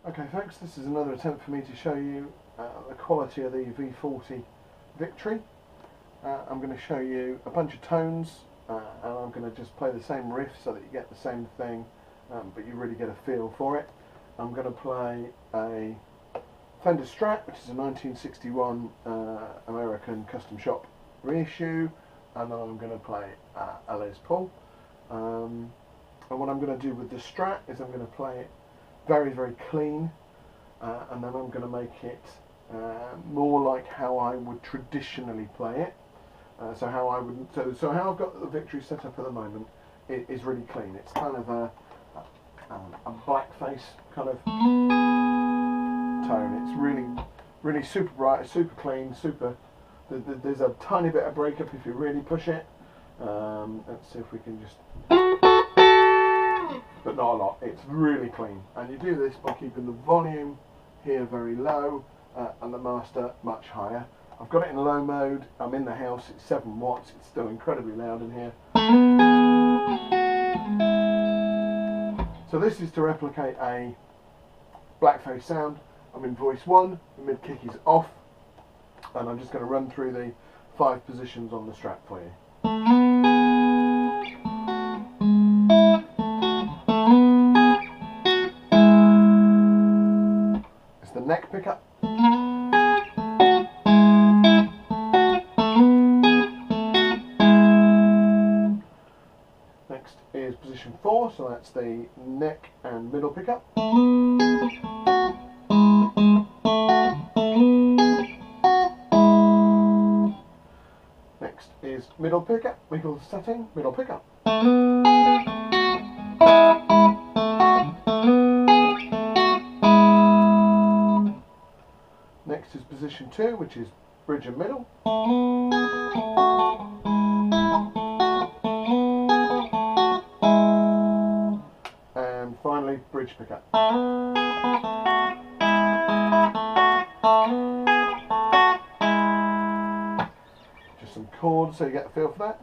Okay folks, this is another attempt for me to show you the quality of the V40 Victory. I'm going to show you a bunch of tones and I'm going to just play the same riff so that you get the same thing, but you really get a feel for it. I'm going to play a Fender Strat, which is a 1961 American custom shop reissue, and then I'm going to play a Les Paul. And what I'm going to do with the Strat is I'm going to play it very, very clean, and then I'm going to make it more like how I would traditionally play it. So how how I've got the Victory set up at the moment is really clean. It's kind of a blackface kind of tone. It's really super bright, super clean, super. There's a tiny bit of breakup if you really push it. Let's see if we can just. But not a lot. It's really clean, and you do this by keeping the volume here very low and the master much higher. I've got it in low mode. I'm in the house. It's 7 watts. It's still incredibly loud in here. So this is to replicate a blackface sound. I'm in voice 1. The mid kick is off, and I'm just going to run through the 5 positions on the Strat for you. The neck pickup, next is position 4, so that's the neck and middle pickup. Next is middle pickup, middle setting, middle pickup. Next is position 2, which is bridge and middle. And finally, bridge pickup. Just some chords so you get a feel for that.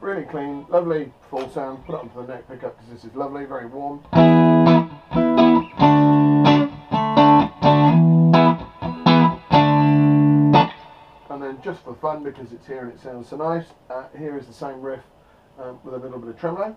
Really clean, lovely full sound. Put it onto the neck pickup because this is lovely, very warm. And then just for fun, because it's here and it sounds so nice, here is the same riff with a little bit of tremolo.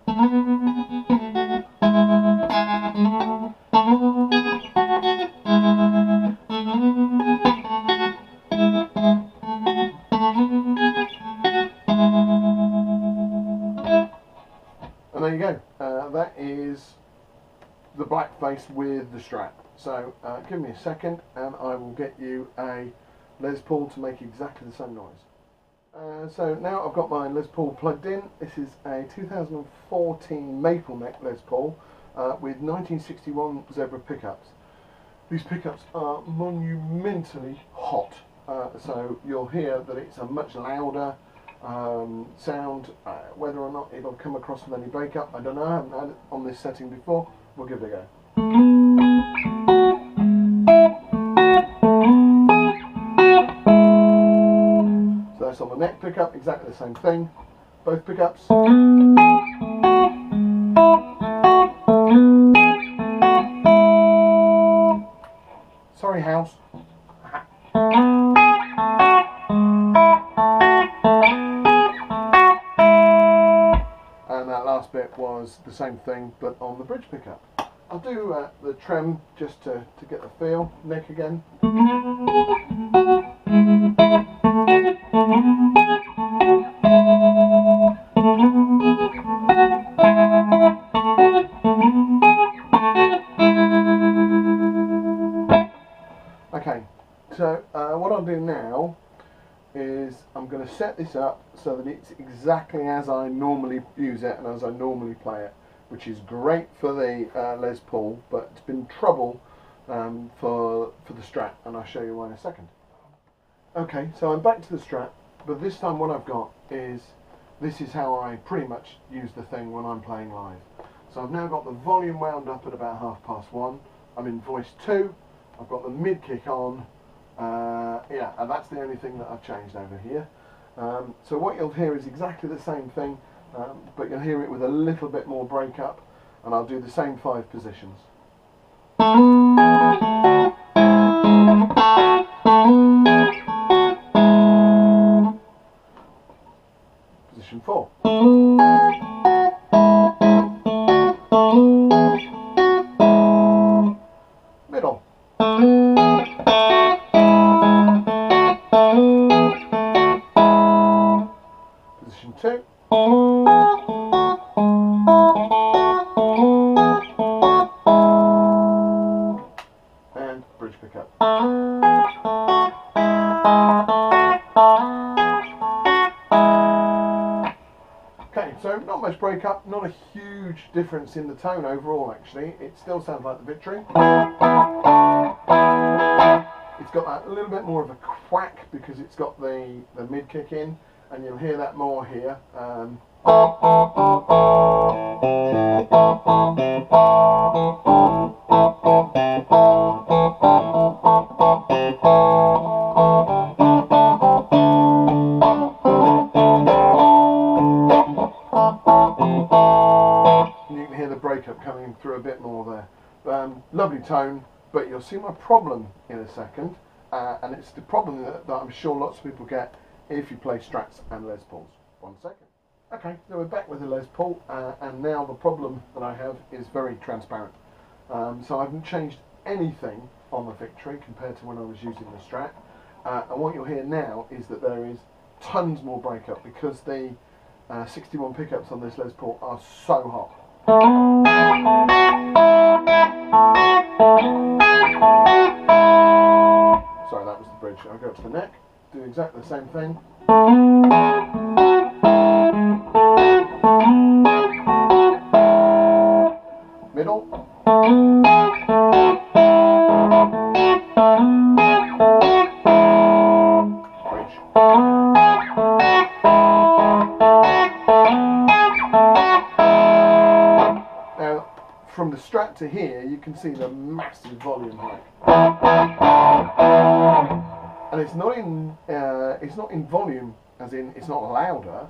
And there you go. That is the blackface with the Strat. So give me a second and I will get you a Les Paul to make exactly the same noise. So now I've got my Les Paul plugged in. This is a 2014 Maple Neck Les Paul with 1961 Zebra pickups. These pickups are monumentally hot. So you'll hear that it's a much louder sound. Whether or not it'll come across with any breakup, I don't know. I haven't had it on this setting before. We'll give it a go. So that's on the neck pickup, exactly the same thing. Both pickups. Sorry, house. And that last bit was the same thing, but on the bridge pickup. I'll do the trem just to get the feel. Neck again. Okay, so what I'll do now is I'm going to set this up so that it's exactly as I normally use it and as I normally play it, which is great for the Les Paul, but it's been trouble for the Strat, and I'll show you why in a second. Okay, so I'm back to the Strat, but this time what I've got is, this is how I pretty much use the thing when I'm playing live. So I've now got the volume wound up at about 1:30. I'm in voice 2, I've got the mid kick on, Yeah, and that's the only thing that I've changed over here. So what you'll hear is exactly the same thing, but you'll hear it with a little bit more breakup, and I'll do the same 5 positions. Position 4. Middle. Position 2. And bridge pickup. Okay, so not much breakup, not a huge difference in the tone overall actually. It still sounds like the Victory. It's got that little bit more of a quack because it's got the mid kick in, and you'll hear that more here. You can hear the breakup coming through a bit more there. Lovely tone, but you'll see my problem in a second, and it's the problem that I'm sure lots of people get if you play Strats and Les Pauls. 1 second. Okay, so we're back with the Les Paul, and now the problem that I have is very transparent. So I haven't changed anything on the Victory compared to when I was using the Strat, and what you'll hear now is that there is tons more breakup because the 61 pickups on this Les Paul are so hot. Sorry, that was the bridge. I'll go up to the neck, do exactly the same thing. Middle. Bridge. Now, from the Strat to here, you can see the massive volume hike. And it's not in volume, as in it's not louder.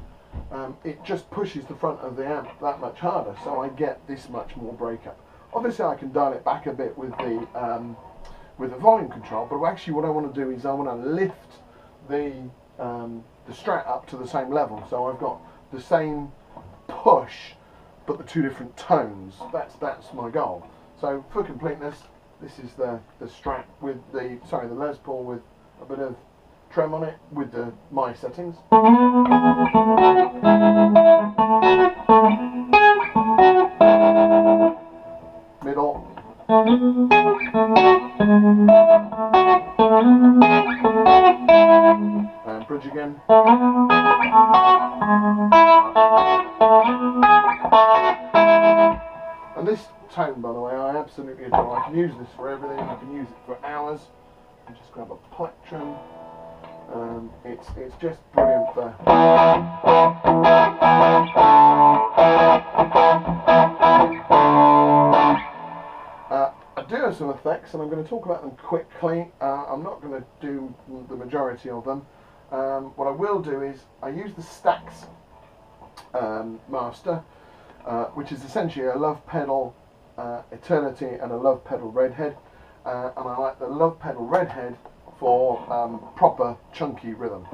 It just pushes the front of the amp that much harder, so I get this much more breakup. Obviously, I can dial it back a bit with the volume control, but actually, what I want to do is I want to lift the Strat up to the same level, so I've got the same push, but the 2 different tones. That's my goal. So for completeness, this is the Strat with the Les Paul with a bit of trem on it with my settings. Middle. And bridge again. And this tone, by the way, I absolutely adore. I can use this for everything. I can use it for hours. I just grab a plectrum. It's just brilliant for. I do have some effects, and I'm going to talk about them quickly. I'm not going to do the majority of them. What I will do is I use the StaxMaster, which is essentially a Lovepedal Eternity and a Lovepedal RedHead, and I like the Lovepedal RedHead for proper chunky rhythm.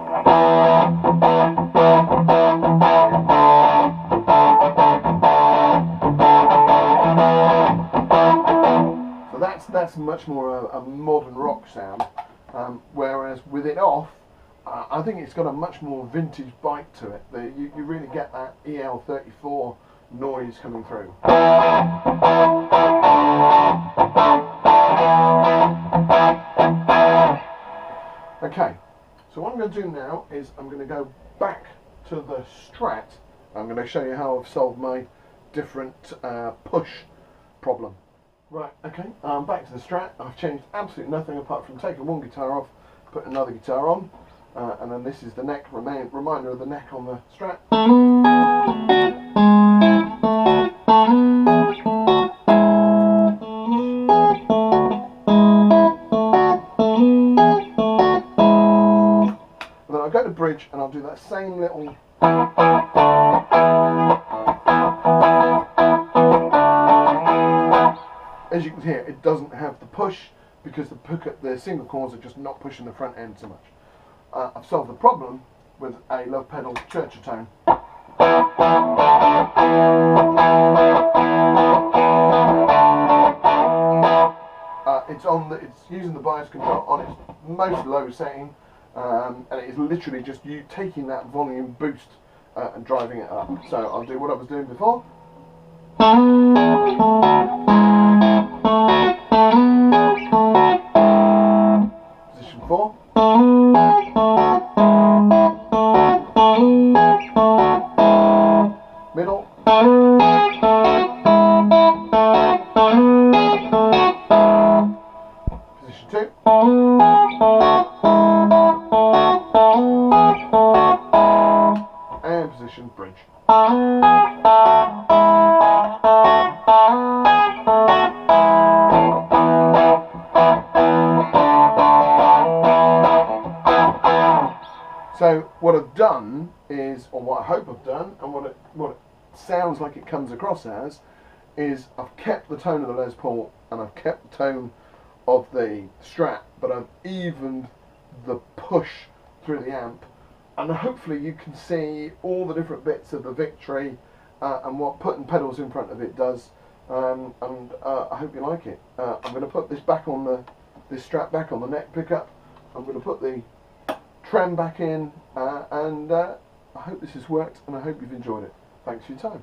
So that's much more a modern rock sound, whereas with it off, I think it's got a much more vintage bite to it. You really get that EL34 noise coming through. Okay, so what I'm going to do now is I'm going to go back to the Strat. I'm going to show you how I've solved my different push problem. Right, okay, back to the Strat. I've changed absolutely nothing apart from taking one guitar off, put another guitar on, and then this is the neck, reminder of the neck on the Strat. I'll go to bridge and I'll do that same little. As you can hear, it doesn't have the push because the single coils are just not pushing the front end so much. I've solved the problem with a Lovepedal Church tone. It's using the bias control on its most low setting, and it is literally just you taking that volume boost and driving it up. So I'll do what I was doing before. Position 4. Middle. Position 2. And position bridge. So what I've done is, or what I hope I've done, and what it sounds like it comes across as, is I've kept the tone of the Les Paul and I've kept the tone of the Strat, but I've evened the push through the amp, and hopefully you can see all the different bits of the Victory and what putting pedals in front of it does, and I hope you like it. I'm going to put this back on this Strat back on the neck pickup. I'm going to put the trem back in, and I hope this has worked, and I hope you've enjoyed it. Thanks for your time.